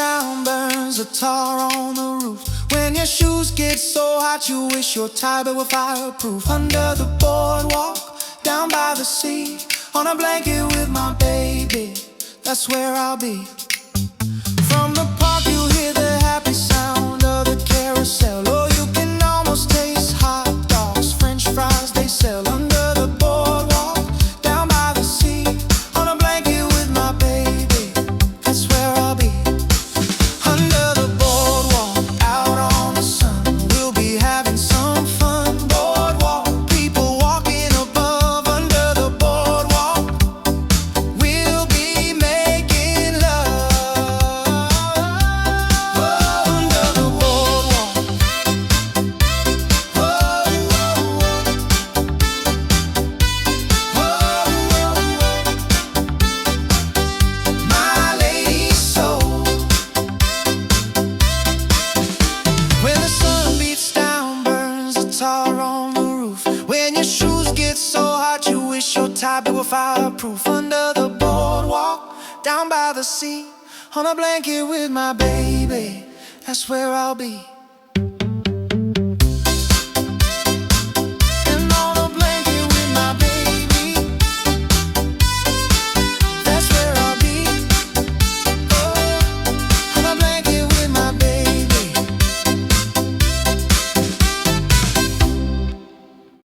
down, burns a tar on the roof. When your shoes get so hot, you wish your tie bed were fireproof. Under the boardwalk, down by the sea, on a blanket with my baby, that's where I'll be. From the park you hear the happy sound of the carousel. Oh, you can almost taste hot dogs, french fries they sell. Under the boardwalk, down by the sea, on a blanket with my baby, that's where I'll be. Under the boardwalk, out on the sun, we'll be having some fun. Boardwalk, people walking above. Under the boardwalk, we'll be making love. Under the boardwalk. My lady's soul. When the sun beats down, burns a tar on the roof. When your shoes get so hot, you wish your tie bed were fireproof. Under the boardwalk, down by the sea, on a blanket with my baby, that's where I'll be.